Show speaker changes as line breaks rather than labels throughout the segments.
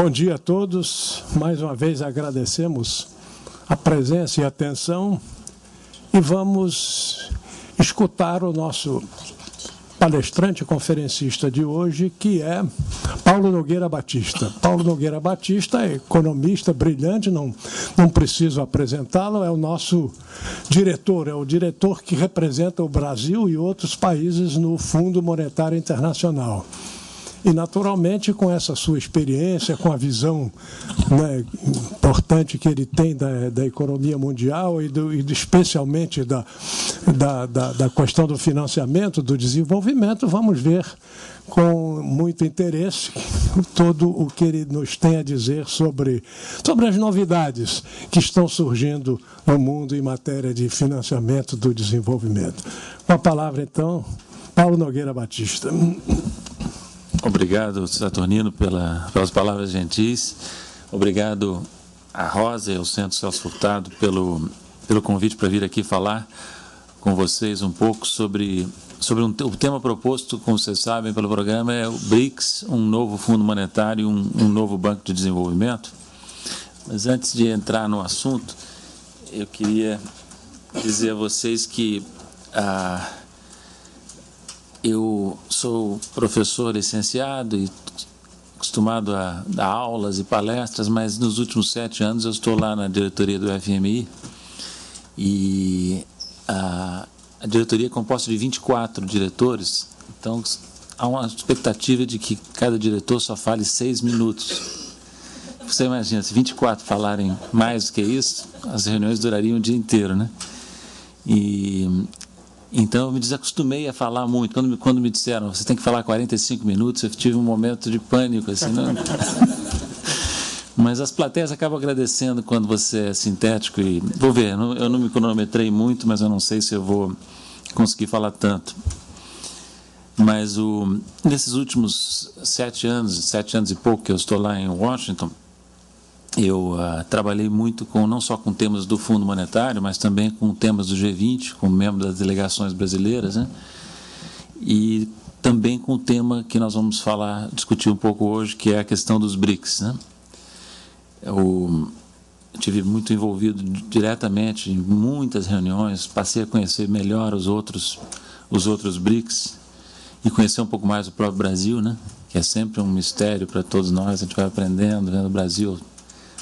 Bom dia a todos. Mais uma vez agradecemos a presença e a atenção e vamos escutar o nosso palestrante conferencista de hoje, que é Paulo Nogueira Batista. Paulo Nogueira Batista é economista brilhante, não preciso apresentá-lo, é o nosso diretor, é o diretor que representa o Brasil e outros países no Fundo Monetário Internacional. E, naturalmente, com essa sua experiência, com a visão, né, importante que ele tem da economia mundial e especialmente da questão do financiamento, do desenvolvimento, vamos ver com muito interesse todo o que ele nos tem a dizer sobre as novidades que estão surgindo no mundo em matéria de financiamento do desenvolvimento. Com a palavra, então, Paulo Nogueira Batista.
Obrigado, Saturnino, pelas palavras gentis. Obrigado à Rosa e ao Centro Celso Furtado pelo convite para vir aqui falar com vocês um pouco sobre o tema proposto, como vocês sabem, pelo programa, é o BRICS, um novo fundo monetário, um novo banco de desenvolvimento. Mas antes de entrar no assunto, eu queria dizer a vocês que eu sou professor licenciado e acostumado a dar aulas e palestras, mas nos últimos 7 anos eu estou lá na diretoria do FMI e a diretoria é composta de 24 diretores, então há uma expectativa de que cada diretor só fale 6 minutos. Você imagina, se 24 falarem mais do que isso, as reuniões durariam o dia inteiro, né? Então, eu me desacostumei a falar muito. Quando me disseram, você tem que falar 45 minutos, eu tive um momento de pânico, assim, não? Mas as plateias acabam agradecendo quando você é sintético e... Vou ver, eu não me cronometrei muito, mas eu não sei se eu vou conseguir falar tanto. Mas nesses últimos 7 anos e pouco que eu estou lá em Washington, eu trabalhei muito não só com temas do Fundo Monetário, mas também com temas do G20, como membro das delegações brasileiras, né? E também com o tema que nós vamos discutir um pouco hoje, que é a questão dos BRICS, né? Eu estive muito envolvido diretamente em muitas reuniões, passei a conhecer melhor os outros BRICS e conhecer um pouco mais o próprio Brasil, né? Que é sempre um mistério para todos nós, a gente vai aprendendo, vendo o Brasil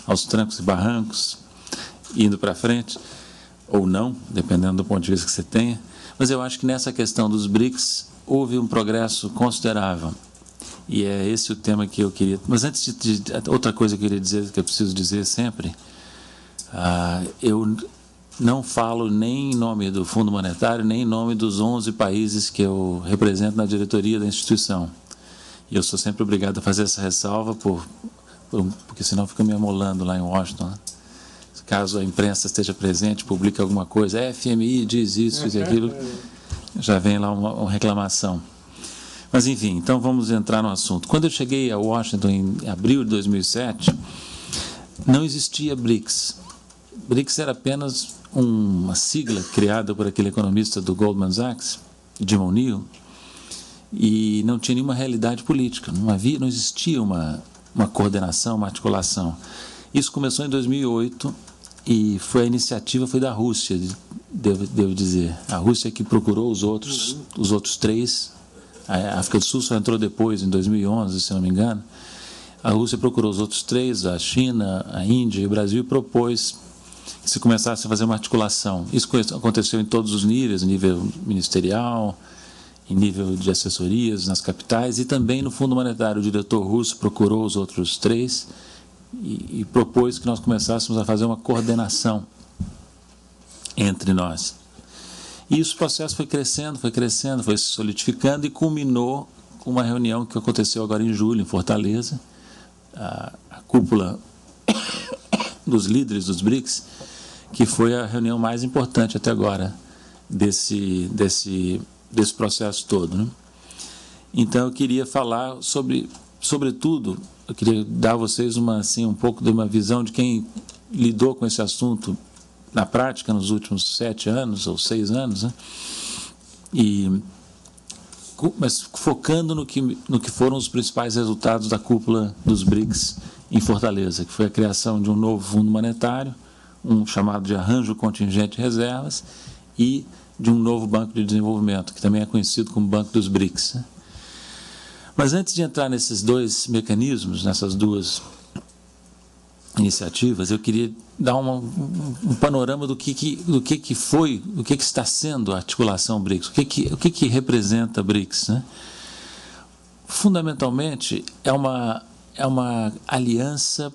aos trancos e barrancos, indo para frente, ou não, dependendo do ponto de vista que você tenha. Mas eu acho que nessa questão dos BRICS houve um progresso considerável. E é esse o tema que eu queria... Mas antes de outra coisa que eu queria dizer, que eu preciso dizer sempre, eu não falo nem em nome do Fundo Monetário, nem em nome dos 11 países que eu represento na diretoria da instituição. E eu sou sempre obrigado a fazer essa ressalva porque senão fica me amolando lá em Washington, né? Caso a imprensa esteja presente, publique alguma coisa, FMI diz isso e aquilo, já vem lá uma reclamação. Mas, enfim, então vamos entrar no assunto. Quando eu cheguei a Washington em abril de 2007, não existia BRICS. BRICS era apenas uma sigla criada por aquele economista do Goldman Sachs, Jim O'Neill, e não tinha nenhuma realidade política, não existia uma coordenação, uma articulação. Isso começou em 2008 e a iniciativa foi da Rússia, devo dizer. A Rússia que procurou os outros 3. A África do Sul só entrou depois, em 2011, se não me engano. A Rússia procurou os outros 3, a China, a Índia e o Brasil, e propôs que se começasse a fazer uma articulação. Isso aconteceu em todos os níveis, nível ministerial, em nível de assessorias nas capitais, e também no Fundo Monetário. O diretor russo procurou os outros 3 e propôs que nós começássemos a fazer uma coordenação entre nós. E esse processo foi crescendo, foi se solidificando e culminou com uma reunião que aconteceu agora em julho, em Fortaleza, a cúpula dos líderes dos BRICS, que foi a reunião mais importante até agora desse processo todo, né? Então, eu queria falar sobretudo, eu queria dar a vocês um pouco de uma visão de quem lidou com esse assunto na prática nos últimos 7 anos ou 6 anos, né? Mas focando no que foram os principais resultados da cúpula dos BRICS em Fortaleza, que foi a criação de um novo fundo monetário, um chamado de arranjo contingente de reservas, e de um novo banco de desenvolvimento, que também é conhecido como Banco dos BRICS. Mas antes de entrar nesses dois mecanismos, nessas duas iniciativas, eu queria dar um panorama do que foi, o que está sendo a articulação BRICS, o que representa BRICS, né? Fundamentalmente, é uma aliança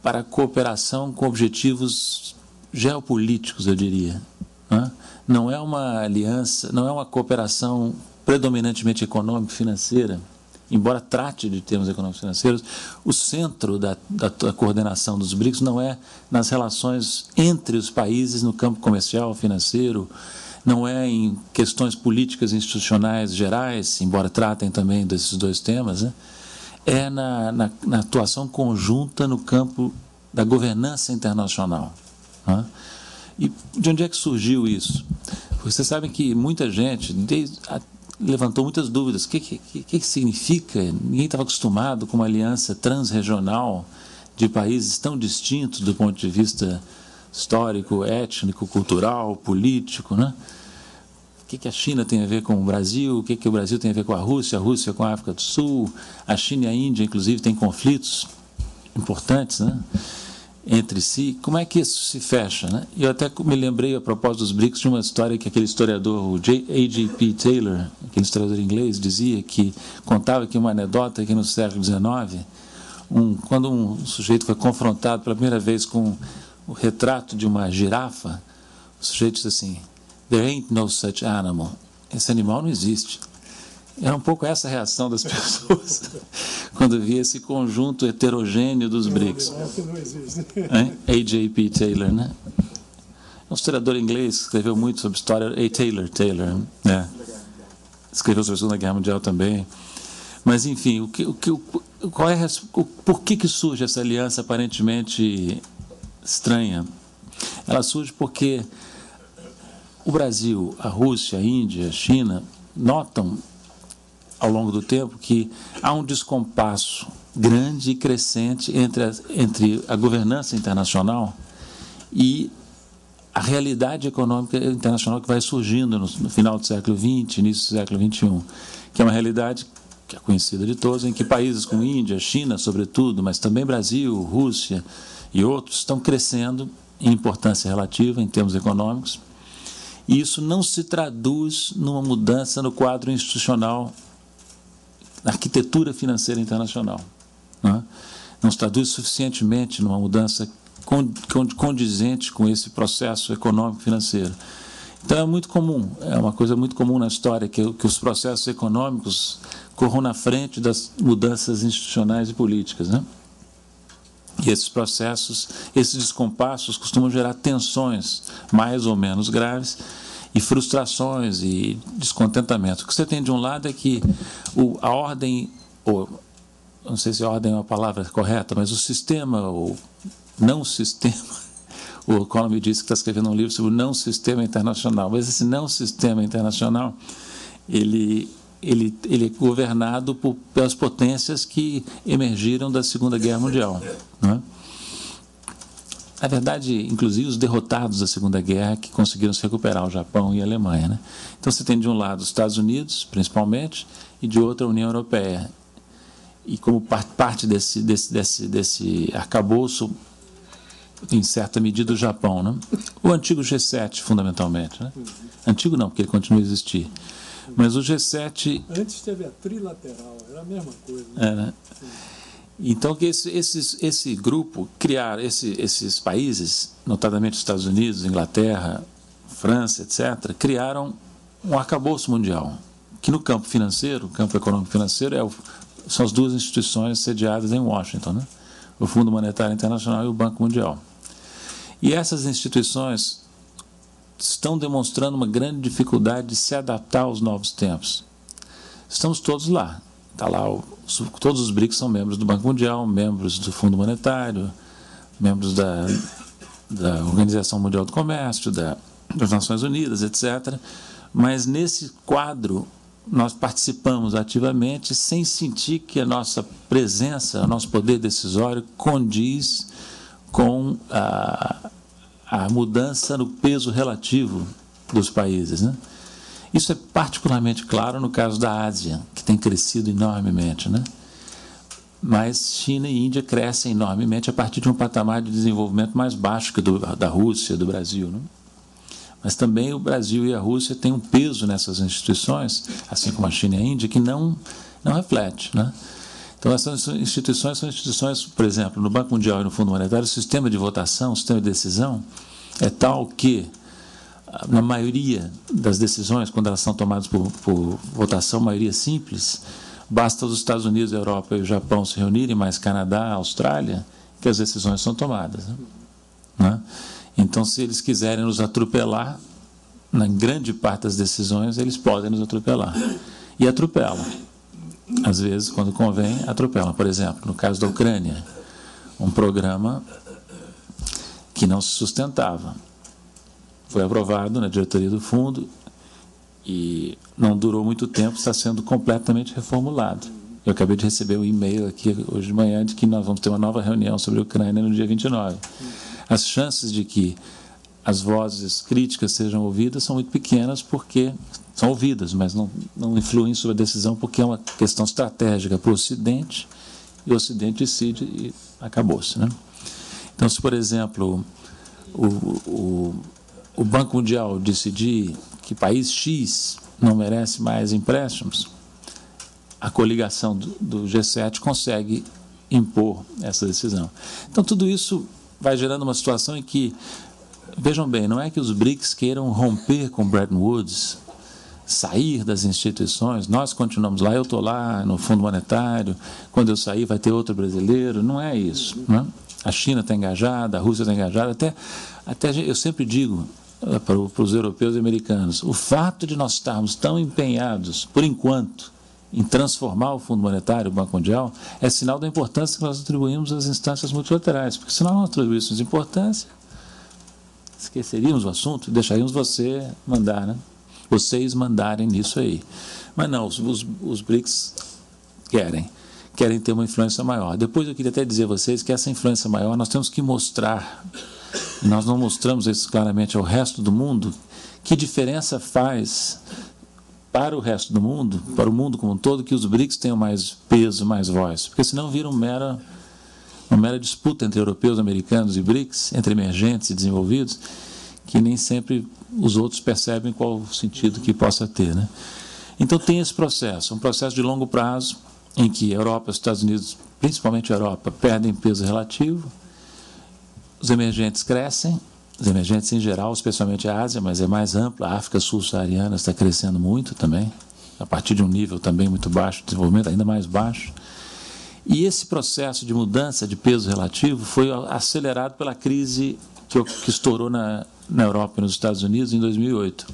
para a cooperação com objetivos geopolíticos, eu diria, né? Não é uma aliança, não é uma cooperação predominantemente econômico-financeira, embora trate de termos econômicos financeiros. O centro da coordenação dos BRICS não é nas relações entre os países no campo comercial, financeiro, não é em questões políticas e institucionais gerais, embora tratem também desses dois temas, né? É na atuação conjunta no campo da governança internacional, né? E de onde é que surgiu isso? Vocês sabem que muita gente levantou muitas dúvidas. O que significa? Ninguém estava acostumado com uma aliança transregional de países tão distintos do ponto de vista histórico, étnico, cultural, político, né? O que a China tem a ver com o Brasil? O que o Brasil tem a ver com a Rússia com a África do Sul? A China e a Índia, inclusive, têm conflitos importantes, né, entre si. Como é que isso se fecha, né? Eu até me lembrei, a propósito dos BRICS, de uma história que aquele historiador, o A.J.P. Taylor, aquele historiador inglês, dizia, que contava que uma anedota que no século XIX, quando um sujeito foi confrontado pela primeira vez com o retrato de uma girafa, o sujeito disse assim: "There ain't no such animal." Esse animal não existe. Era um pouco essa a reação das pessoas quando via esse conjunto heterogêneo dos BRICS. A.J.P. Taylor, né? É um historiador inglês que escreveu muito sobre história. Taylor, né? Escreveu sobre a Segunda Guerra Mundial também. Mas, enfim, por que surge essa aliança aparentemente estranha? Ela surge porque o Brasil, a Rússia, a Índia, a China notam ao longo do tempo que há um descompasso grande e crescente entre a governança internacional e a realidade econômica internacional que vai surgindo no final do século XX, início do século XXI, que é uma realidade que é conhecida de todos, em que países como Índia, China, sobretudo, mas também Brasil, Rússia e outros, estão crescendo em importância relativa em termos econômicos, e isso não se traduz numa mudança no quadro institucional, na arquitetura financeira internacional, né? Não se traduz suficientemente numa mudança condizente com esse processo econômico-financeiro. Então é muito comum, é uma coisa muito comum na história que os processos econômicos corram na frente das mudanças institucionais e políticas, né? E esses processos, esses descompassos costumam gerar tensões mais ou menos graves e frustrações e descontentamento. O que você tem de um lado é que a ordem, ou não sei se a ordem é uma palavra correta, mas o sistema, ou não sistema, o Economy disse que está escrevendo um livro sobre o não sistema internacional, mas esse não sistema internacional, ele é governado pelas potências que emergiram da Segunda Guerra Mundial, né? Na verdade, inclusive os derrotados da Segunda Guerra que conseguiram se recuperar, o Japão e a Alemanha, né? Então você tem de um lado os Estados Unidos, principalmente, e de outro a União Europeia. E como parte desse arcabouço, em certa medida, o Japão, né? O antigo G7, fundamentalmente, né? Antigo não, porque ele continua a existir. Mas o G7...
Antes teve a trilateral, era a mesma coisa.
Né? Então, que esse grupo esses países, notadamente os Estados Unidos, Inglaterra, França, etc., criaram um arcabouço mundial, que no campo financeiro, campo econômico-financeiro, são as duas instituições sediadas em Washington, né? O Fundo Monetário Internacional e o Banco Mundial. E essas instituições estão demonstrando uma grande dificuldade de se adaptar aos novos tempos. Estamos todos lá. Está lá, todos os BRICS são membros do Banco Mundial, membros do Fundo Monetário, membros da Organização Mundial do Comércio, das Nações Unidas, etc. Mas nesse quadro nós participamos ativamente sem sentir que a nossa presença, o nosso poder decisório condiz com a mudança no peso relativo dos países, né? Isso é particularmente claro no caso da Ásia, que tem crescido enormemente, né? Mas China e Índia crescem enormemente a partir de um patamar de desenvolvimento mais baixo que da Rússia, do Brasil, né? Mas também o Brasil e a Rússia têm um peso nessas instituições, assim como a China e a Índia, que não reflete, né? Então, essas instituições são instituições, por exemplo, no Banco Mundial e no Fundo Monetário, o sistema de votação, o sistema de decisão é tal que, na maioria das decisões, quando elas são tomadas por votação, maioria simples, basta os Estados Unidos, a Europa e o Japão se reunirem, mais Canadá, Austrália, que as decisões são tomadas, né? Então, se eles quiserem nos atropelar, na grande parte das decisões, eles podem nos atropelar. E atropelam. Às vezes, quando convém, atropelam. Por exemplo, no caso da Ucrânia, um programa que não se sustentava. Foi aprovado na diretoria do fundo e não durou muito tempo, está sendo completamente reformulado. Eu acabei de receber um e-mail aqui hoje de manhã de que nós vamos ter uma nova reunião sobre a Ucrânia no dia 29. As chances de que as vozes críticas sejam ouvidas são muito pequenas, porque são ouvidas, mas não influem sobre a decisão, porque é uma questão estratégica para o Ocidente, e o Ocidente decide e acabou-se, né? Então, se, por exemplo, o Banco Mundial decidir que país X não merece mais empréstimos, a coligação do G7 consegue impor essa decisão. Então, tudo isso vai gerando uma situação em que, vejam bem, não é que os BRICS queiram romper com Bretton Woods, sair das instituições, nós continuamos lá, eu estou lá no Fundo Monetário, quando eu sair vai ter outro brasileiro, não é isso, né? A China está engajada, a Rússia está engajada, até eu sempre digo para os europeus e americanos, o fato de nós estarmos tão empenhados, por enquanto, em transformar o Fundo Monetário, o Banco Mundial, é sinal da importância que nós atribuímos às instâncias multilaterais, porque se nós não atribuíssemos importância, esqueceríamos o assunto e deixaríamos vocês mandarem nisso aí. Mas não, os BRICS querem ter uma influência maior. Depois eu queria até dizer a vocês que essa influência maior nós temos que mostrar, e nós não mostramos isso claramente ao resto do mundo, que diferença faz para o resto do mundo, para o mundo como um todo, que os BRICS tenham mais peso, mais voz. Porque senão vira uma mera disputa entre europeus, americanos e BRICS, entre emergentes e desenvolvidos, que nem sempre os outros percebem qual o sentido que possa ter, né? Então tem esse processo, um processo de longo prazo, em que a Europa, os Estados Unidos, principalmente a Europa, perdem peso relativo, os emergentes crescem, os emergentes em geral, especialmente a Ásia, mas é mais ampla, a África subsaariana está crescendo muito também, a partir de um nível também muito baixo de desenvolvimento, ainda mais baixo. E esse processo de mudança de peso relativo foi acelerado pela crise que estourou na Europa e nos Estados Unidos em 2008.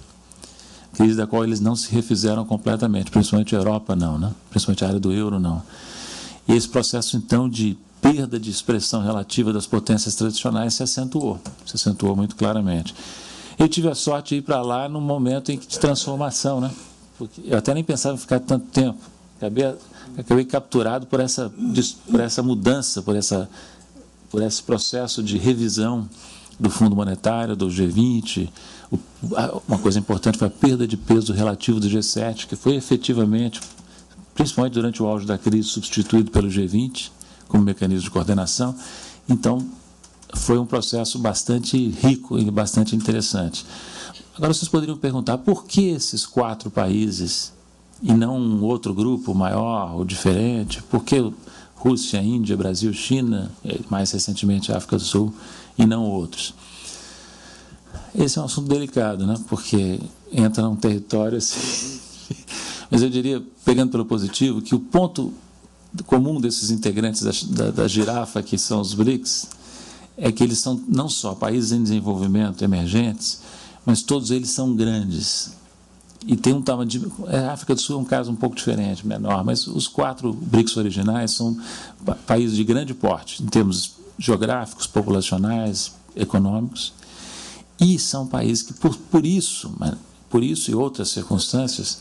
Crise da qual eles não se refizeram completamente, principalmente a Europa não, né? Principalmente a área do euro não. E esse processo, então, de perda de expressão relativa das potências tradicionais se acentuou muito claramente. Eu tive a sorte de ir para lá num momento de transformação, né? Porque eu até nem pensava em ficar tanto tempo. Acabei capturado por essa mudança, por esse processo de revisão do Fundo Monetário, do G20. Uma coisa importante foi a perda de peso relativo do G7, que foi efetivamente, principalmente durante o auge da crise, substituído pelo G20 como mecanismo de coordenação. Então, foi um processo bastante rico e bastante interessante. Agora, vocês poderiam perguntar por que esses 4 países e não um outro grupo maior ou diferente? Por que Rússia, Índia, Brasil, China, mais recentemente África do Sul, e não outros? Esse é um assunto delicado, né? Porque entra num território assim. Mas eu diria, pegando pelo positivo, que o ponto comum desses integrantes da girafa, que são os BRICS, é que eles são não só países em desenvolvimento, emergentes, mas todos eles são grandes. E tem um tamanho de... A África do Sul é um caso um pouco diferente, menor, mas os 4 BRICS originais são países de grande porte, em termos geográficos, populacionais, econômicos, e são países que, por isso e outras circunstâncias,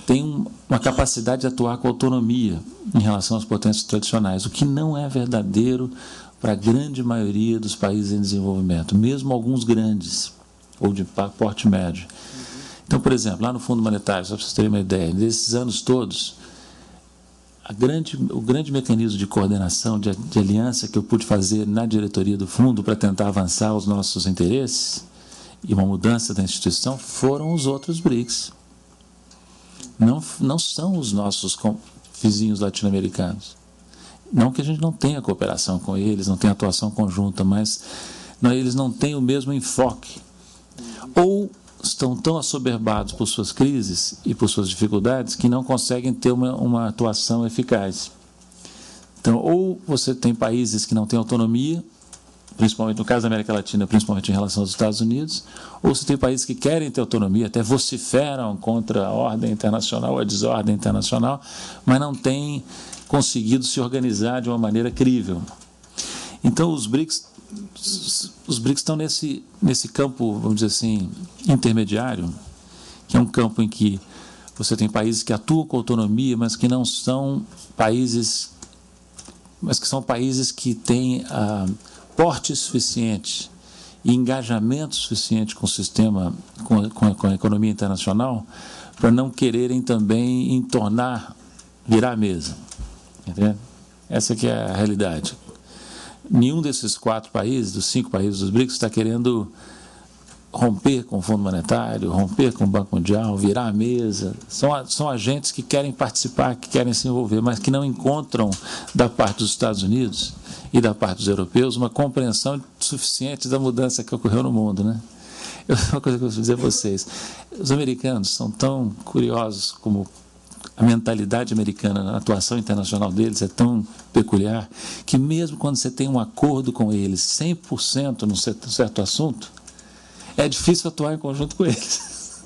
tem uma capacidade de atuar com autonomia em relação às potências tradicionais, o que não é verdadeiro para a grande maioria dos países em desenvolvimento, mesmo alguns grandes, ou de porte médio. Então, por exemplo, lá no Fundo Monetário, só para vocês terem uma ideia, nesses anos todos, o grande mecanismo de coordenação, de aliança que eu pude fazer na diretoria do fundo para tentar avançar os nossos interesses e uma mudança da instituição foram os outros BRICS. Não são os nossos vizinhos latino-americanos. Não que a gente não tenha cooperação com eles, não tenha atuação conjunta, mas eles não têm o mesmo enfoque. Ou estão tão assoberbados por suas crises e por suas dificuldades que não conseguem ter uma atuação eficaz. Então, ou você tem países que não têm autonomia, principalmente no caso da América Latina, principalmente em relação aos Estados Unidos, ou você tem países que querem ter autonomia, até vociferam contra a ordem internacional, a desordem internacional, mas não têm conseguido se organizar de uma maneira crível. Então, os BRICS estão nesse campo, vamos dizer assim, intermediário, que é um campo em que você tem países que atuam com autonomia, mas que não são países, mas que são países que têm porte suficiente e engajamento suficiente com o sistema, com a economia internacional, para não quererem também virar a mesa. Entende? Essa que é a realidade. Nenhum desses 4 países, dos 5 países dos BRICS, está querendo romper com o Fundo Monetário, romper com o Banco Mundial, virar a mesa. São agentes que querem participar, que querem se envolver, mas que não encontram, da parte dos Estados Unidos e da parte dos europeus, uma compreensão suficiente da mudança que ocorreu no mundo, né? Uma coisa que eu vou dizer a vocês, os americanos são tão curiosos como a mentalidade americana, a atuação internacional deles é tão peculiar, que mesmo quando você tem um acordo com eles 100% num certo assunto, é difícil atuar em conjunto com eles.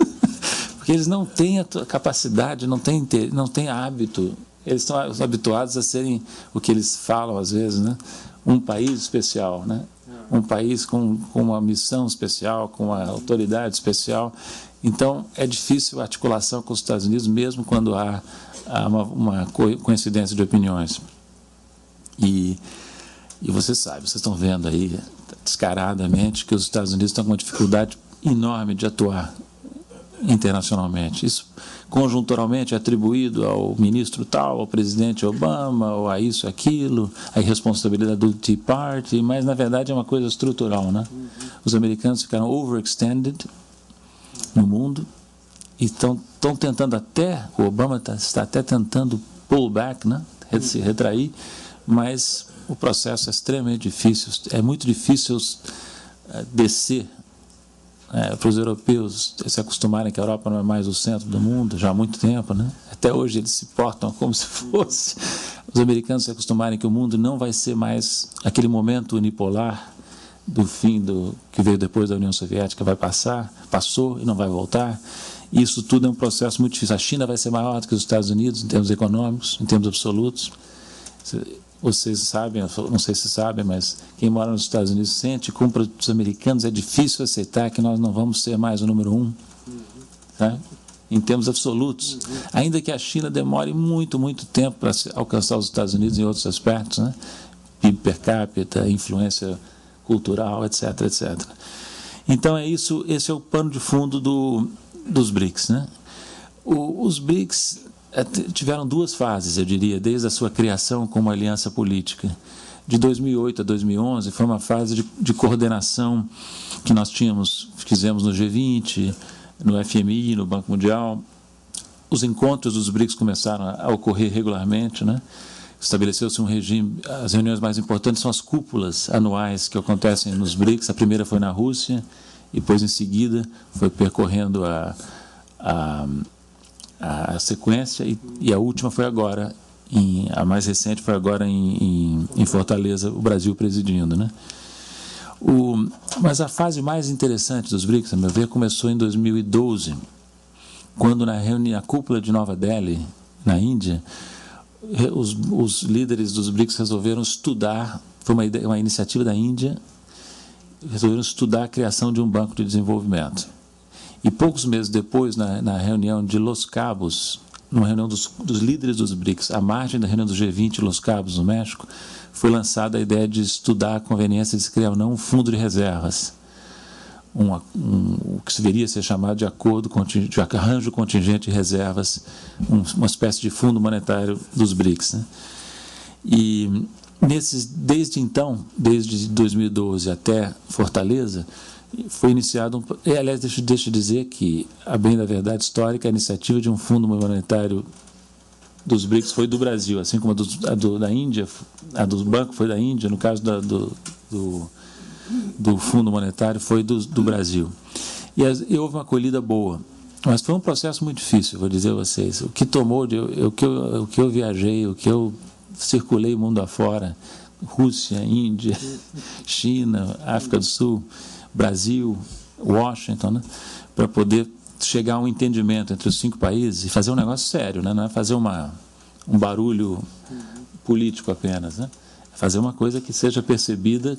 Porque eles não têm a capacidade, não têm hábito, eles estão habituados a serem o que eles falam às vezes, né? Um país especial, né? Um país com uma missão especial, com uma autoridade especial. Então, é difícil a articulação com os Estados Unidos, mesmo quando há uma coincidência de opiniões. E vocês sabem, vocês estão vendo aí, descaradamente, que os Estados Unidos estão com uma dificuldade enorme de atuar internacionalmente. Isso, conjunturalmente, é atribuído ao ministro tal, ao presidente Obama, ou a isso, aquilo, a irresponsabilidade do Tea Party, mas, na verdade, é uma coisa estrutural, né? Os americanos ficaram overextended no mundo e estão tentando o Obama está até tentando pull back, né? Se retrair, mas o processo é extremamente difícil, é muito difícil descer para os europeus se acostumarem que a Europa não é mais o centro do mundo já há muito tempo, né? Até hoje eles se portam como se fosse. Os americanos se acostumarem que o mundo não vai ser mais aquele momento unipolar do fim que veio depois da União Soviética, passou e não vai voltar. Isso tudo é um processo muito difícil. A China vai ser maior do que os Estados Unidos em termos econômicos, em termos absolutos. Vocês sabem, não sei se sabem, mas quem mora nos Estados Unidos sente, como para os americanos é difícil aceitar que nós não vamos ser mais o número 1, tá? Em termos absolutos. Ainda que a China demore muito, muito tempo para alcançar os Estados Unidos em outros aspectos, né? PIB per capita, influência cultural, etc, etc. Então é isso, esse é o pano de fundo dos BRICS, né? Os BRICS tiveram 2 fases, eu diria, desde a sua criação como aliança política. De 2008 a 2011 foi uma fase de coordenação que nós fizemos no G20, no FMI, no Banco Mundial. Os encontros dos BRICS começaram a ocorrer regularmente, né? Estabeleceu-se um regime, as reuniões mais importantes são as cúpulas anuais que acontecem nos BRICS. A primeira foi na Rússia, e depois, em seguida, foi percorrendo a sequência, e a última foi agora, a mais recente foi agora em Fortaleza, o Brasil presidindo, né? Mas a fase mais interessante dos BRICS, a meu ver, começou em 2012, quando na cúpula de Nova Delhi, na Índia, os líderes dos BRICS resolveram estudar, foi uma iniciativa da Índia, resolveram estudar a criação de um banco de desenvolvimento. E poucos meses depois, na reunião de Los Cabos, numa reunião dos líderes dos BRICS, à margem da reunião do G20 em Los Cabos, no México, foi lançada a ideia de estudar a conveniência de se criar ou não um fundo de reservas, o que deveria ser chamado de de arranjo contingente de reservas, uma espécie de fundo monetário dos BRICS, né? E desde então, desde 2012 até Fortaleza, foi iniciado aliás, deixa eu dizer que, a bem da verdade histórica, a iniciativa de um fundo monetário dos BRICS foi do Brasil, assim como a da Índia, a do banco foi da Índia, no caso do Fundo Monetário foi do Brasil. E houve uma acolhida boa, mas foi um processo muito difícil, vou dizer a vocês. O que tomou, o que eu viajei, o que eu circulei mundo afora, Rússia, Índia, China, África do Sul, Brasil, Washington, né, para poder chegar a um entendimento entre os 5 países e fazer um negócio sério, né, não é fazer um barulho político apenas, né, fazer uma coisa que seja percebida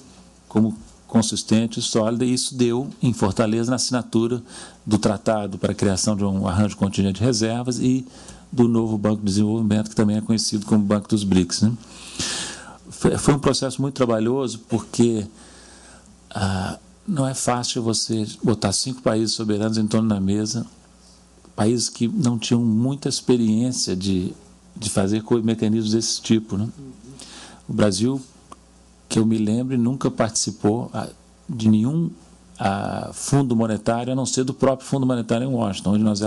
como consistente e sólida, e isso deu em Fortaleza na assinatura do tratado para a criação de um arranjo contingente de reservas e do novo Banco de Desenvolvimento, que também é conhecido como Banco dos BRICS, né. Foi um processo muito trabalhoso, porque não é fácil você botar 5 países soberanos em torno da mesa, países que não tinham muita experiência de fazer mecanismos desse tipo, né? O Brasil, que eu me lembre, nunca participou de nenhum fundo monetário, a não ser do próprio Fundo Monetário em Washington, onde nós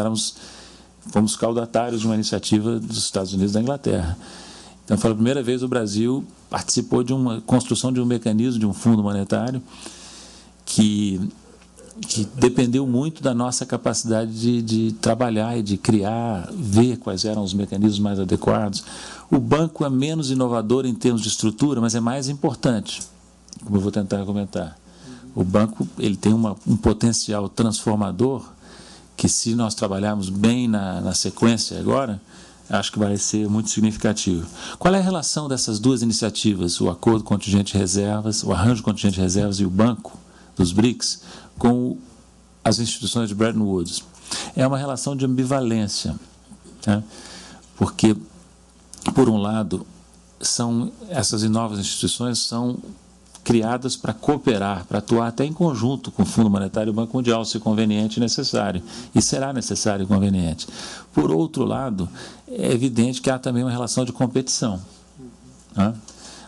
fomos caudatários de uma iniciativa dos Estados Unidos e da Inglaterra. Então, pela primeira vez, o Brasil participou de uma construção de um mecanismo, de um fundo monetário, que dependeu muito da nossa capacidade de trabalhar e de criar, ver quais eram os mecanismos mais adequados. O banco é menos inovador em termos de estrutura, mas é mais importante, como eu vou tentar comentar. O banco ele tem um potencial transformador que, se nós trabalharmos bem na sequência agora, acho que vai ser muito significativo. Qual é a relação dessas duas iniciativas, o Acordo Contingente de Reservas, o Arranjo Contingente de Reservas e o Banco dos BRICS, com as instituições de Bretton Woods? É uma relação de ambivalência, tá? Porque, por um lado, essas novas instituições são criadas para cooperar, para atuar até em conjunto com o Fundo Monetário e o Banco Mundial, se conveniente e necessário, e será necessário e conveniente. Por outro lado, é evidente que há também uma relação de competição, tá?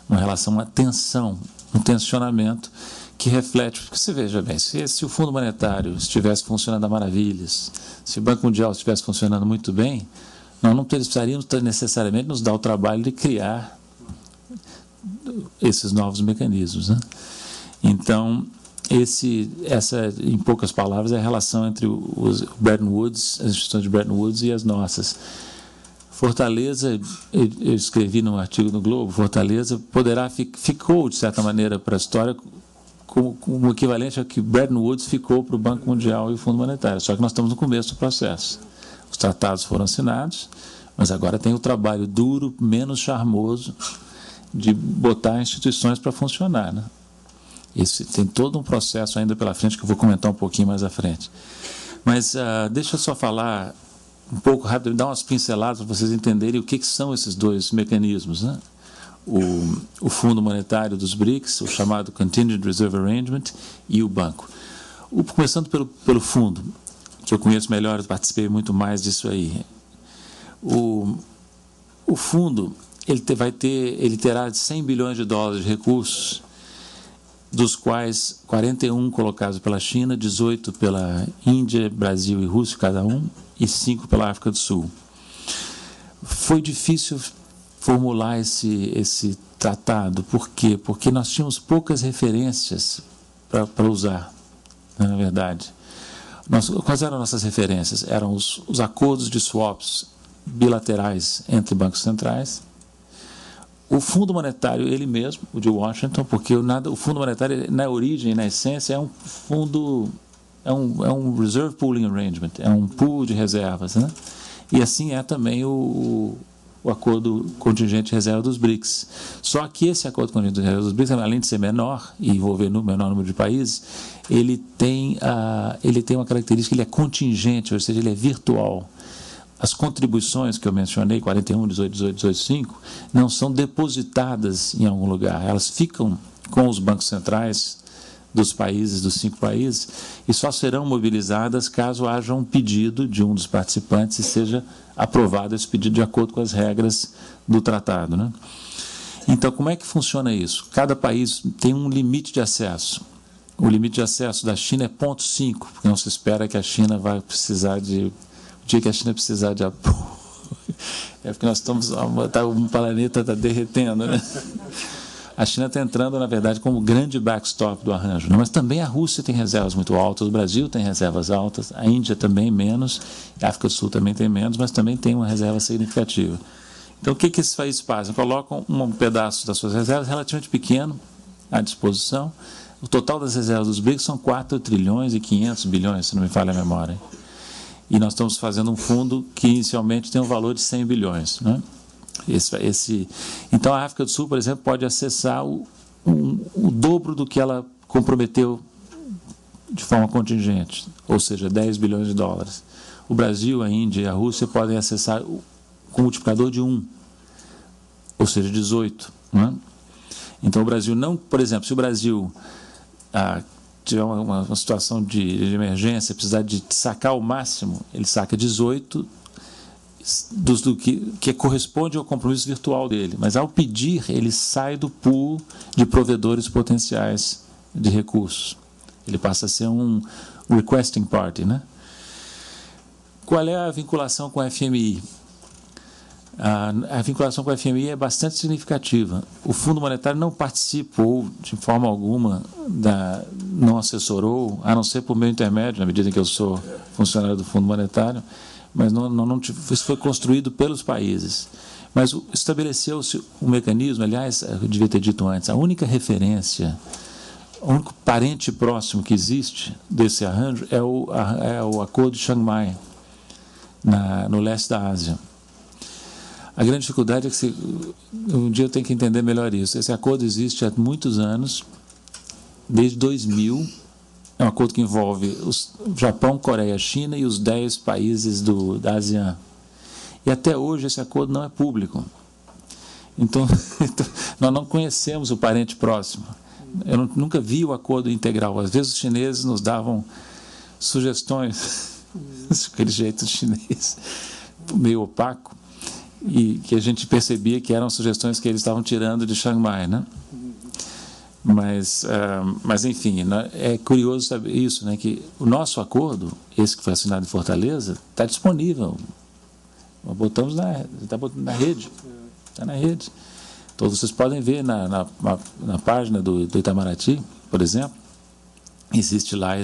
Uma relação, uma tensão, um tensionamento que reflete, porque você veja bem, se o Fundo Monetário estivesse funcionando a maravilhas, se o Banco Mundial estivesse funcionando muito bem, nós não precisaríamos necessariamente nos dar o trabalho de criar esses novos mecanismos, né? Então, essa, em poucas palavras, é a relação entre os Bretton Woods, as instituições de Bretton Woods e as nossas. Fortaleza, eu escrevi num artigo no Globo, Fortaleza ficou, de certa maneira, para a história como equivalente ao que Bretton Woods ficou para o Banco Mundial e o Fundo Monetário, só que nós estamos no começo do processo. Os tratados foram assinados, mas agora tem o trabalho duro, menos charmoso, de botar instituições para funcionar, né? Tem todo um processo ainda pela frente, que eu vou comentar um pouquinho mais à frente. Mas deixa eu só falar um pouco rápido, dar umas pinceladas para vocês entenderem o que são esses dois mecanismos, né? O Fundo Monetário dos BRICS, o chamado Contingent Reserve Arrangement, e o banco. Começando pelo fundo, que eu conheço melhor, eu participei muito mais disso aí. O fundo, ele terá 100 bilhões de dólares de recursos, dos quais 41 colocados pela China, 18 pela Índia, Brasil e Rússia, cada um, e 5 pela África do Sul. Foi difícil formular esse tratado. Por quê? Porque nós tínhamos poucas referências para usar, na verdade. Quais eram nossas referências? Eram os acordos de swaps bilaterais entre bancos centrais, o Fundo Monetário ele mesmo, o de Washington, porque o Fundo Monetário, na origem, na essência, é um fundo, é um Reserve Pooling Arrangement, é um pool de reservas, né? E assim é também o Acordo Contingente de Reserva dos BRICS. Só que esse Acordo Contingente de Reserva dos BRICS, além de ser menor e envolver menor número de países, ele tem uma característica, ele é contingente, ou seja, ele é virtual. as contribuições que eu mencionei, 41, 18, 18, 18, 5, não são depositadas em algum lugar. Elas ficam com os bancos centrais dos 5 países, e só serão mobilizadas caso haja um pedido de um dos participantes e seja aprovado esse pedido de acordo com as regras do tratado, né? Então, como é que funciona isso? Cada país tem um limite de acesso. O limite de acesso da China é 0,5, porque não se espera que a China vai precisar de... O dia que a China precisar de apoio, é porque nós estamos... O planeta está derretendo, né? A China está entrando, na verdade, como grande backstop do arranjo, né? Mas também a Rússia tem reservas muito altas, o Brasil tem reservas altas, a Índia também menos, a África do Sul também tem menos, mas também tem uma reserva significativa. Então, o que esses países fazem? Colocam um pedaço das suas reservas relativamente pequeno à disposição. O total das reservas dos BRICS são 4 trilhões e 500 bilhões, se não me falha a memória. E nós estamos fazendo um fundo que inicialmente tem um valor de 100 bilhões, né? Então, a África do Sul, por exemplo, pode acessar o dobro do que ela comprometeu de forma contingente, ou seja, 10 bilhões de dólares. O Brasil, a Índia e a Rússia podem acessar com multiplicador de 1, ou seja, 18. Né? Então, o Brasil não... Por exemplo, se o Brasil tiver uma situação de emergência, precisar de sacar o máximo, ele saca 18 do que corresponde ao compromisso virtual dele. Mas, ao pedir, ele sai do pool de provedores potenciais de recursos. Ele passa a ser um requesting party, né? Qual é a vinculação com a FMI? A vinculação com a FMI é bastante significativa. O Fundo Monetário não participou, de forma alguma, não assessorou, a não ser por meu intermédio, na medida em que eu sou funcionário do Fundo Monetário, mas isso foi construído pelos países. Mas estabeleceu-se um mecanismo, aliás, eu devia ter dito antes, a única referência, o único parente próximo que existe desse arranjo é o Acordo de Chiang Mai, no leste da Ásia. A grande dificuldade é que um dia eu tenho que entender melhor isso. Esse acordo existe há muitos anos, desde 2000. É um acordo que envolve o Japão, Coreia, China e os 10 países da ASEAN. E até hoje esse acordo não é público. Então, nós não conhecemos o parente próximo. Eu nunca vi o acordo integral. Às vezes os chineses nos davam sugestões, aquele jeito chinês, meio opaco, e que a gente percebia que eram sugestões que eles estavam tirando de Chiang Mai, né? Mas enfim, né, é curioso saber isso, né, que o nosso acordo, esse que foi assinado em Fortaleza, está disponível. Botamos está na rede. Está na rede. Então, vocês podem ver na página do Itamaraty, por exemplo, existe lá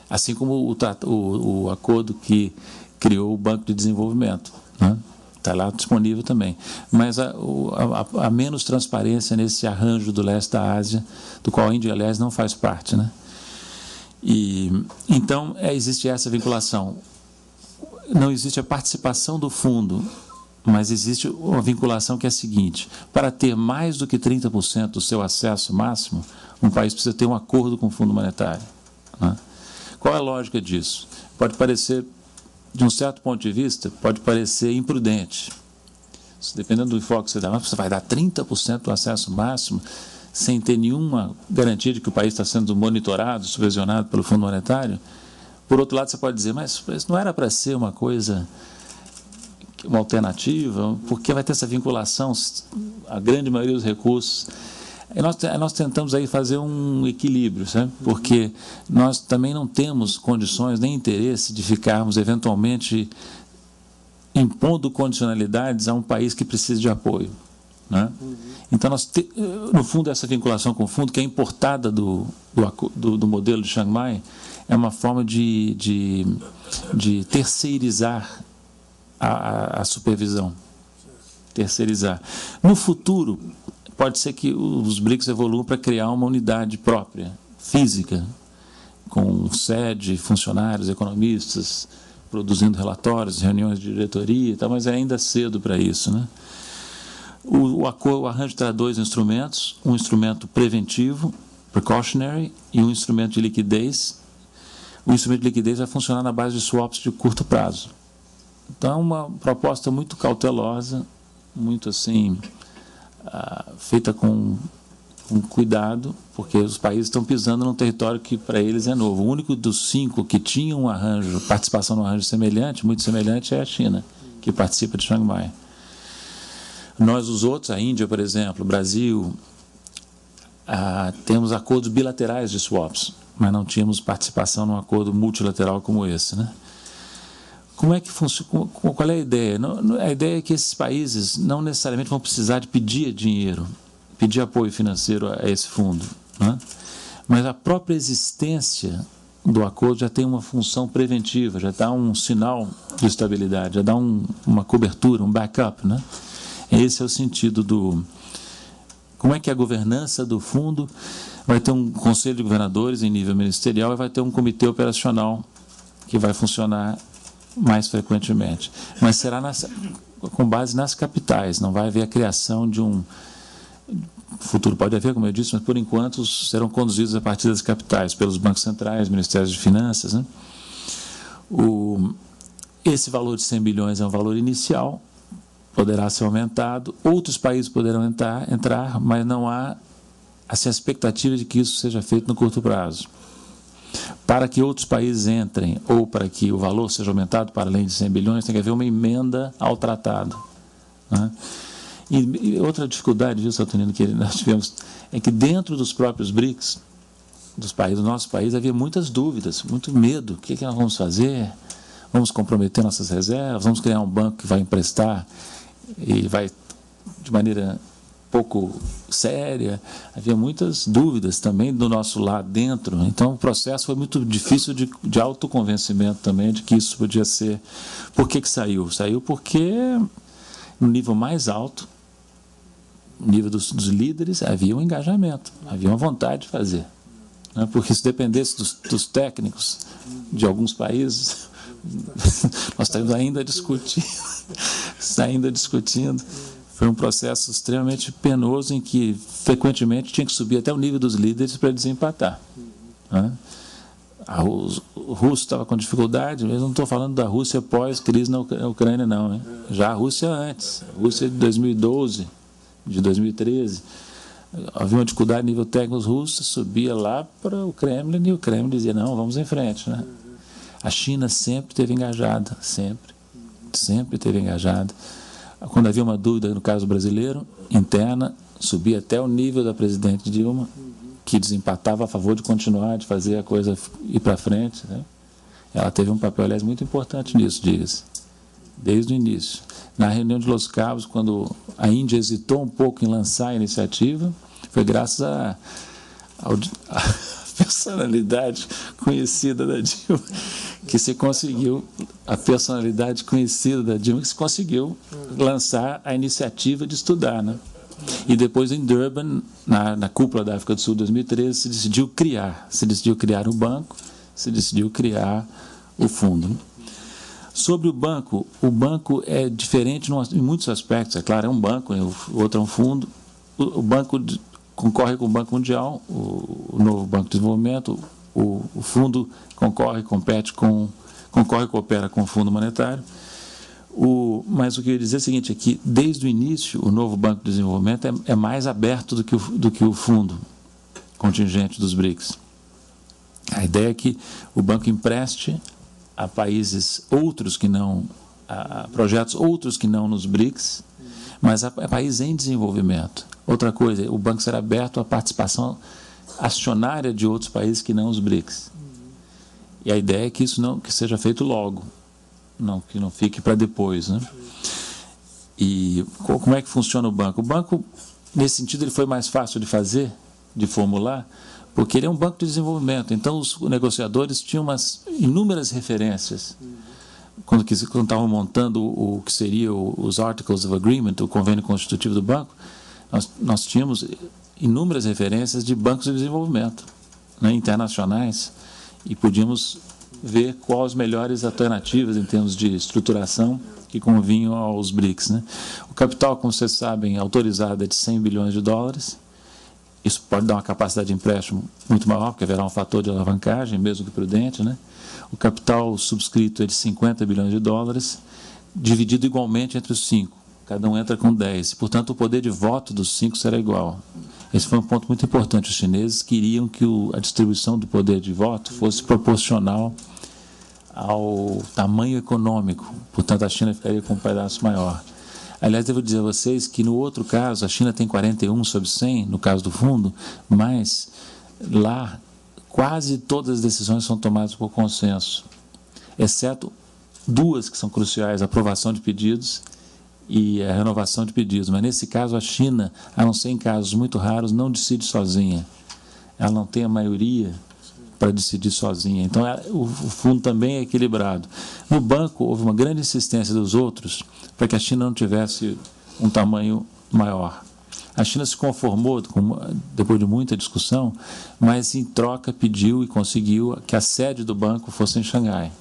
assim como o acordo que criou o Banco de Desenvolvimento, né? Está lá disponível também. Mas há menos transparência nesse arranjo do leste da Ásia, do qual a Índia, aliás, não faz parte, né? Então, existe essa vinculação. Não existe a participação do fundo, mas existe uma vinculação que é a seguinte: para ter mais do que 30% do seu acesso máximo, um país precisa ter um acordo com o Fundo Monetário, né? Qual é a lógica disso? Pode parecer, de um certo ponto de vista, pode parecer imprudente. Dependendo do enfoque que você dá, mas você vai dar 30% do acesso máximo sem ter nenhuma garantia de que o país está sendo monitorado, supervisionado pelo Fundo Monetário. Por outro lado, você pode dizer, mas isso não era para ser uma coisa, uma alternativa, porque vai ter essa vinculação, a grande maioria dos recursos. E nós tentamos aí fazer um equilíbrio, sabe? Porque nós também não temos condições nem interesse de ficarmos eventualmente impondo condicionalidades a um país que precisa de apoio, né? Então, no fundo, essa vinculação com o fundo, que é importada do modelo de Chiang Mai, é uma forma de terceirizar a supervisão. Terceirizar. No futuro, pode ser que os BRICS evoluam para criar uma unidade própria, física, com sede, funcionários, economistas, produzindo relatórios, reuniões de diretoria e tal, mas é ainda cedo para isso, né? O arranjo terá 2 instrumentos, um instrumento preventivo, precautionary, e um instrumento de liquidez. O instrumento de liquidez vai funcionar na base de swaps de curto prazo, Então, é uma proposta muito cautelosa, muito assim, feita com cuidado, porque os países estão pisando num território que para eles é novo. O único dos 5 que tinha um arranjo, participação num arranjo semelhante, muito semelhante, é a China, que participa de Chiang Mai. Nós, os outros, a Índia, por exemplo, o Brasil, temos acordos bilaterais de swaps, mas não tínhamos participação num acordo multilateral como esse, né? Como é que funciona? Qual é a ideia? A ideia é que esses países não necessariamente vão precisar de pedir dinheiro, pedir apoio financeiro a esse fundo, né? Mas a própria existência do acordo já tem uma função preventiva, já dá um sinal de estabilidade, já dá uma cobertura, um backup, né? Esse é o sentido do... Como é que a governança do fundo vai ter um conselho de governadores em nível ministerial e vai ter um comitê operacional que vai funcionar mais frequentemente. Mas será com base nas capitais, não vai haver a criação de um... futuro pode haver, como eu disse, mas por enquanto serão conduzidos a partir das capitais, pelos bancos centrais, ministérios de finanças, né? Esse valor de 100 bilhões é um valor inicial, poderá ser aumentado, outros países poderão entrar, mas não há assim, a expectativa de que isso seja feito no curto prazo. Para que outros países entrem, ou para que o valor seja aumentado para além de 100 bilhões, tem que haver uma emenda ao tratado, né? E outra dificuldade, viu, Saturnino, que nós tivemos, é que dentro dos próprios BRICS, dos nossos países, havia muitas dúvidas, muito medo. O que nós vamos fazer? Vamos comprometer nossas reservas? Vamos criar um banco que vai emprestar e vai de maneira pouco séria? Havia muitas dúvidas também do nosso lado dentro. Então, o processo foi muito difícil de autoconvencimento também de que isso podia ser. Por que saiu? Saiu porque, no nível mais alto, no nível dos líderes, havia um engajamento, havia uma vontade de fazer, né? Porque se dependesse dos técnicos de alguns países, nós estamos ainda discutindo. Foi um processo extremamente penoso em que, frequentemente, tinha que subir até o nível dos líderes para desempatar, né? O russo estava com dificuldade, mas não estou falando da Rússia pós-crise na Ucrânia, não, né? Já a Rússia antes, a Rússia de 2012, de 2013, havia uma dificuldade a nível técnico, os russos subia lá para o Kremlin e o Kremlin dizia, não, vamos em frente, né? A China sempre esteve engajada, sempre esteve engajada. Quando havia uma dúvida, no caso brasileiro, interna, subia até o nível da presidente Dilma, que desempatava a favor de continuar, de fazer a coisa ir para frente, né? Ela teve um papel, aliás, muito importante nisso, diga-se, desde o início. Na reunião de Los Cabos, quando a Índia hesitou um pouco em lançar a iniciativa, foi graças à personalidade conhecida da Dilma, que se conseguiu lançar a iniciativa de estudar, né? E depois, em Durban, na cúpula da África do Sul, 2013, se decidiu criar o banco, se decidiu criar o fundo. Sobre o banco é diferente em muitos aspectos, é claro, é um banco, o outro é um fundo. O banco concorre com o Banco Mundial, o novo Banco de Desenvolvimento, o fundo concorre e coopera com o Fundo Monetário. Mas o que eu ia dizer é o seguinte, é que desde o início o novo Banco de Desenvolvimento é mais aberto do que o fundo contingente dos BRICS. A ideia é que o banco empreste a países outros que não, a projetos outros que não nos BRICS, mas a países em desenvolvimento. Outra coisa, o banco será aberto à participação acionária de outros países que não os BRICS. E a ideia é que isso que seja feito logo, que não fique para depois, né? E como é que funciona o banco? O banco, nesse sentido, ele foi mais fácil de fazer, de formular, porque ele é um banco de desenvolvimento. Então, os negociadores tinham inúmeras referências. Quando estavam montando o que seria os Articles of Agreement, o convênio constitutivo do banco, nós tínhamos inúmeras referências de bancos de desenvolvimento, né, internacionais, e podíamos ver quais as melhores alternativas em termos de estruturação que convinham aos BRICS, né? O capital, como vocês sabem, autorizado é de 100 bilhões de dólares. Isso pode dar uma capacidade de empréstimo muito maior, porque haverá um fator de alavancagem, mesmo que prudente, né? O capital subscrito é de 50 bilhões de dólares, dividido igualmente entre os 5. Cada um entra com 10. Portanto, o poder de voto dos 5 será igual. Esse foi um ponto muito importante. Os chineses queriam que a distribuição do poder de voto fosse proporcional ao tamanho econômico. Portanto, a China ficaria com um pedaço maior. Aliás, devo dizer a vocês que, no outro caso, a China tem 41 sobre 100, no caso do fundo, mas lá quase todas as decisões são tomadas por consenso, exceto 2 que são cruciais, a aprovação de pedidos e a renovação de pedidos. Mas, nesse caso, a China, a não ser em casos muito raros, não decide sozinha. Ela não tem a maioria para decidir sozinha. Então, o fundo também é equilibrado. No banco, houve uma grande insistência dos outros para que a China não tivesse um tamanho maior. A China se conformou, depois de muita discussão, mas, em troca, pediu e conseguiu que a sede do banco fosse em Xangai.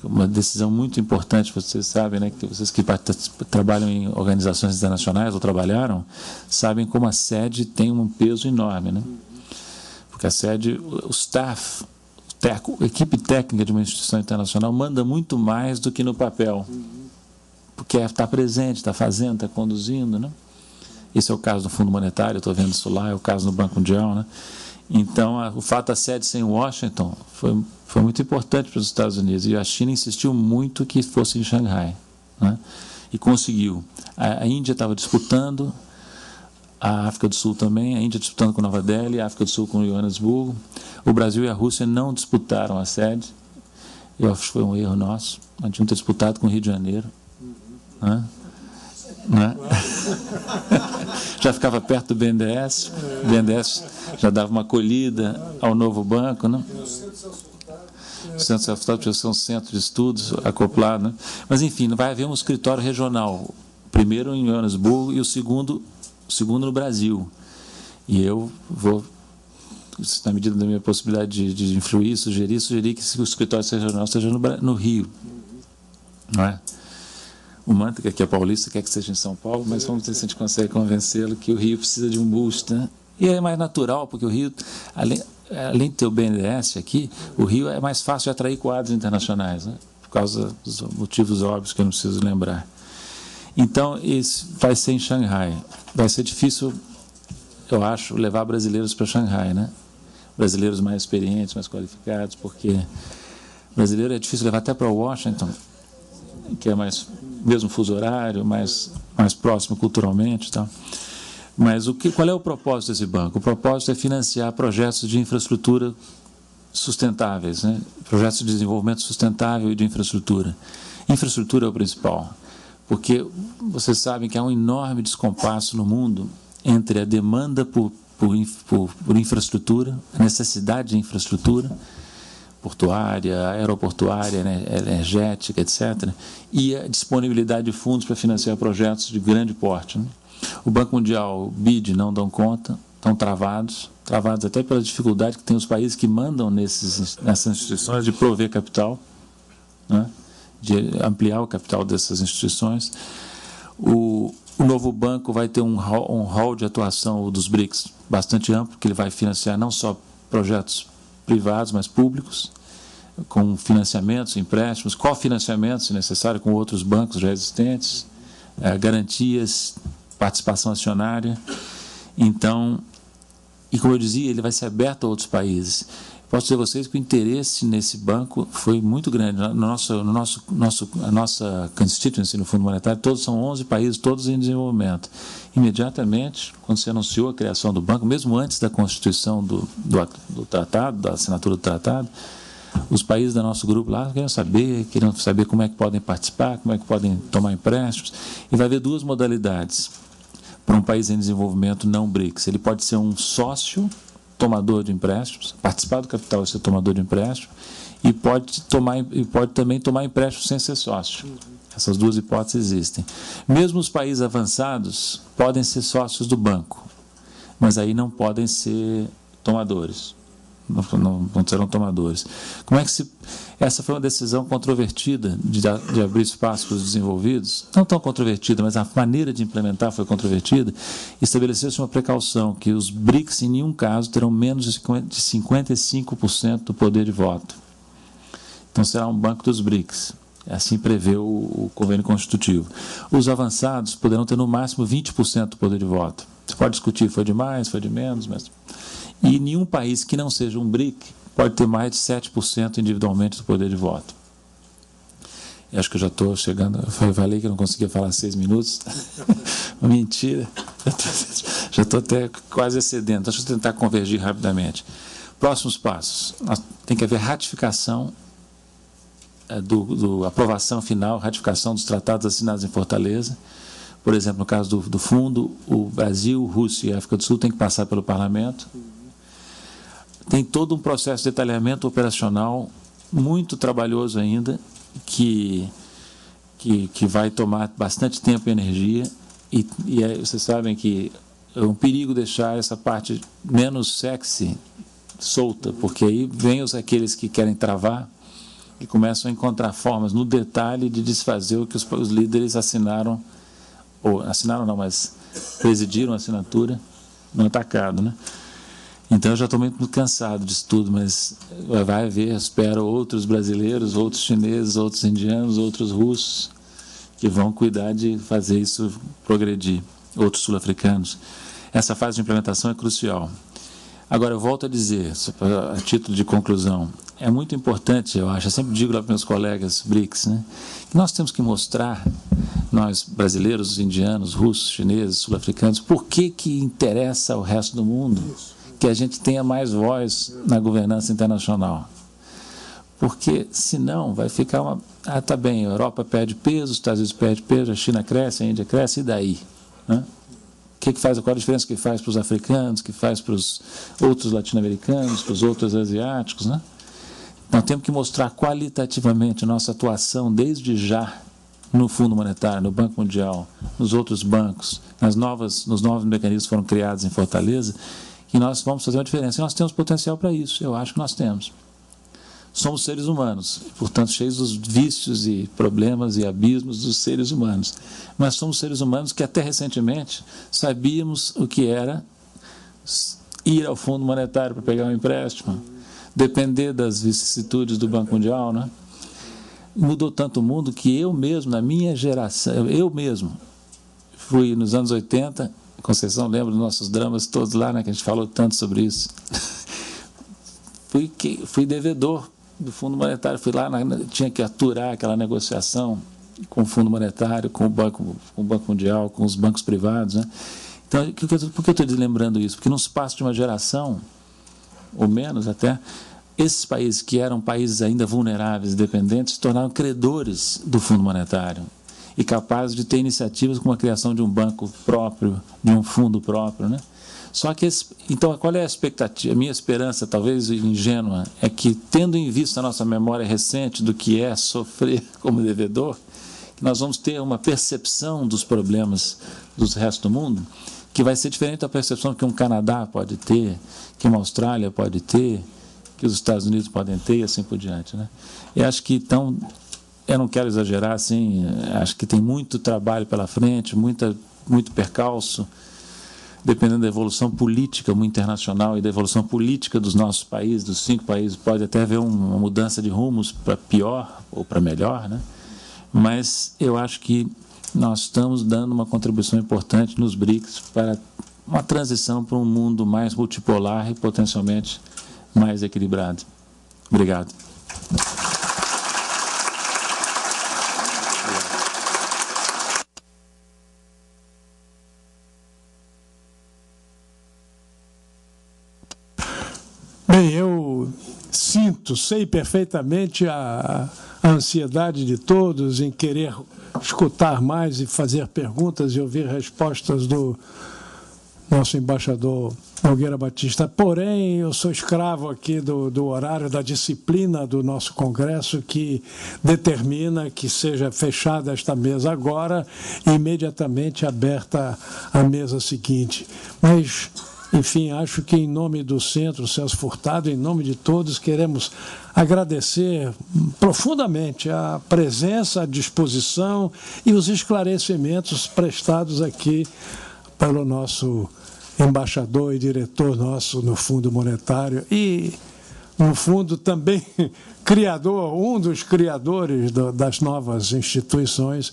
Uma decisão muito importante, vocês sabem, né, que vocês que trabalham em organizações internacionais ou trabalharam, sabem como a sede tem um peso enorme, né? Porque a sede, o staff, a equipe técnica de uma instituição internacional manda muito mais do que no papel, porque está presente, está fazendo, está conduzindo, né? Esse é o caso do Fundo Monetário, estou vendo isso lá, é o caso no Banco Mundial, né? Então, o fato da sede ser em Washington foi muito importante para os Estados Unidos, e a China insistiu muito que fosse em Xangai, né? E conseguiu. A Índia estava disputando, a África do Sul também, a Índia disputando com Nova Delhi, a África do Sul com Joanesburgo. O Brasil e a Rússia não disputaram a sede. Eu acho que foi um erro nosso. Nós tínhamos ter disputado com o Rio de Janeiro. Né? Já ficava perto do BNDES. O BNDES já dava uma acolhida ao novo banco. Né? O Centro Self-Start precisa ser um centro de estudos acoplado. Né? Mas, enfim, vai haver um escritório regional. O primeiro em Joanesburgo e o segundo no Brasil. E eu vou, na medida da minha possibilidade de influir, sugerir que o escritório regional seja no Rio. Não é? O Mantega, que é paulista, quer que seja em São Paulo, mas vamos ver se a gente consegue convencê-lo que o Rio precisa de um boost. Né? E é mais natural, porque o Rio, além de ter o BNDES aqui, o Rio é mais fácil de atrair quadros internacionais, né? Por causa dos motivos óbvios que eu não preciso lembrar. Então, isso vai ser em Xangai. Vai ser difícil, eu acho, levar brasileiros para Xangai, né? Brasileiros mais experientes, mais qualificados, porque brasileiro é difícil levar até para Washington, que é mais, mesmo fuso horário, mais próximo culturalmente e tal. Mas qual é o propósito desse banco? O propósito é financiar projetos de infraestrutura sustentáveis, né? Projetos de desenvolvimento sustentável e de infraestrutura. Infraestrutura é o principal. Porque vocês sabem que há um enorme descompasso no mundo entre a demanda por infraestrutura, a necessidade de infraestrutura, portuária, aeroportuária, né, energética, etc., e a disponibilidade de fundos para financiar projetos de grande porte. Né? O Banco Mundial, o BID, não dão conta, estão travados até pela dificuldade que tem os países que mandam nessas instituições de prover capital, né? De ampliar o capital dessas instituições. O novo banco vai ter um hall de atuação dos BRICS bastante amplo, que ele vai financiar não só projetos privados, mas públicos, com financiamentos, empréstimos, cofinanciamentos, se necessário, com outros bancos já existentes, garantias, participação acionária. Então, e como eu dizia, ele vai ser aberto a outros países. Posso dizer a vocês que o interesse nesse banco foi muito grande. A nossa constituency no Fundo Monetário, todos são 11 países, todos em desenvolvimento. Imediatamente, quando se anunciou a criação do banco, mesmo antes da constituição do tratado, da assinatura do tratado, os países do nosso grupo lá queriam saber como é que podem participar, como é que podem tomar empréstimos. E vai haver 2 modalidades para um país em desenvolvimento não BRICS. Ele pode ser um sócio tomador de empréstimos, participar do capital e ser tomador de empréstimo, e pode também tomar empréstimo sem ser sócio. Essas 2 hipóteses existem. Mesmo os países avançados podem ser sócios do banco, mas aí não podem ser tomadores. Não serão tomadores. Essa foi uma decisão controvertida de abrir espaço para os desenvolvidos, não tão controvertida, mas a maneira de implementar foi controvertida. Estabeleceu-se uma precaução que os BRICS, em nenhum caso, terão menos de 55% do poder de voto. Então, será um banco dos BRICS. Assim prevê o convênio constitutivo. Os avançados poderão ter no máximo 20% do poder de voto. Você pode discutir, foi de mais, foi de menos, mas... E nenhum país que não seja um BRIC pode ter mais de 7% individualmente do poder de voto. Eu acho que eu já estou chegando, eu falei que eu não conseguia falar 6 minutos. Mentira, já estou até quase excedendo. Deixa eu tentar convergir rapidamente. Próximos passos. Tem que haver ratificação, aprovação final, ratificação dos tratados assinados em Fortaleza. Por exemplo, no caso do fundo, o Brasil, Rússia e África do Sul têm que passar pelo parlamento. Tem todo um processo de detalhamento operacional muito trabalhoso ainda, que vai tomar bastante tempo e energia, e vocês sabem que é um perigo deixar essa parte menos sexy solta, porque aí vem aqueles que querem travar e começam a encontrar formas no detalhe de desfazer o que os líderes assinaram, ou assinaram não, mas presidiram a assinatura no atacado, né? Então, eu já estou muito cansado disso tudo, mas vai haver, espero, outros brasileiros, outros chineses, outros indianos, outros russos, que vão cuidar de fazer isso progredir, outros sul-africanos. Essa fase de implementação é crucial. Agora, eu volto a dizer, a título de conclusão, é muito importante, eu acho, eu sempre digo lá para meus colegas BRICS, né, que nós temos que mostrar, nós brasileiros, indianos, russos, chineses, sul-africanos, por que interessa ao resto do mundo que a gente tenha mais voz na governança internacional. Porque, senão, vai ficar uma... Ah, tá bem, a Europa perde peso, os Estados Unidos perde peso, a China cresce, a Índia cresce, e daí? Né? Qual a diferença que faz para os africanos, que faz para os outros latino-americanos, para os outros asiáticos, né? Nós temos que mostrar qualitativamente a nossa atuação desde já no Fundo Monetário, no Banco Mundial, nos outros bancos, nos novos mecanismos que foram criados em Fortaleza, que nós vamos fazer uma diferença. E nós temos potencial para isso, eu acho que nós temos. Somos seres humanos, portanto, cheios dos vícios e problemas e abismos dos seres humanos. Mas somos seres humanos que até recentemente sabíamos o que era ir ao Fundo Monetário para pegar um empréstimo, depender das vicissitudes do Banco Mundial, né? Mudou tanto o mundo que eu mesmo, na minha geração, eu mesmo, fui nos anos 80, Conceição lembra dos nossos dramas todos lá, né, que a gente falou tanto sobre isso. Fui devedor do Fundo Monetário, fui lá, tinha que aturar aquela negociação com o Fundo Monetário, com o Banco Mundial, com os bancos privados, né? Então, por que eu estou lembrando isso? Porque num espaço de uma geração, ou menos até, esses países que eram países ainda vulneráveis e dependentes se tornaram credores do Fundo Monetário e capazes de ter iniciativas como a criação de um banco próprio, de um fundo próprio, né? Só que, então, qual é a expectativa? A minha esperança, talvez ingênua, é que, tendo em vista a nossa memória recente do que é sofrer como devedor, que nós vamos ter uma percepção dos problemas do resto do mundo que vai ser diferente da percepção que um Canadá pode ter, que uma Austrália pode ter, que os Estados Unidos podem ter e assim por diante, né? Eu acho que, então, eu não quero exagerar, assim, acho que tem muito trabalho pela frente, muito percalço, dependendo da evolução política internacional e da evolução política dos nossos países, dos 5 países, pode até haver uma mudança de rumos para pior ou para melhor, né? Mas eu acho que nós estamos dando uma contribuição importante nos BRICS para uma transição para um mundo mais multipolar e potencialmente mais equilibrado. Obrigado.
Bem, eu sei perfeitamente a ansiedade de todos em querer escutar mais e fazer perguntas e ouvir respostas do nosso embaixador Nogueira Batista. Porém, eu sou escravo aqui do horário, da disciplina do nosso Congresso, que determina que seja fechada esta mesa agora e imediatamente aberta a mesa seguinte. Mas, enfim, acho que em nome do Centro Celso Furtado, em nome de todos, queremos agradecer profundamente a presença, a disposição e os esclarecimentos prestados aqui pelo nosso embaixador e diretor nosso no Fundo Monetário e no fundo, também criador, um dos criadores das novas instituições,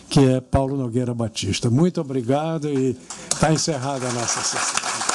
que é Paulo Nogueira Batista. Muito obrigado e está encerrada a nossa sessão.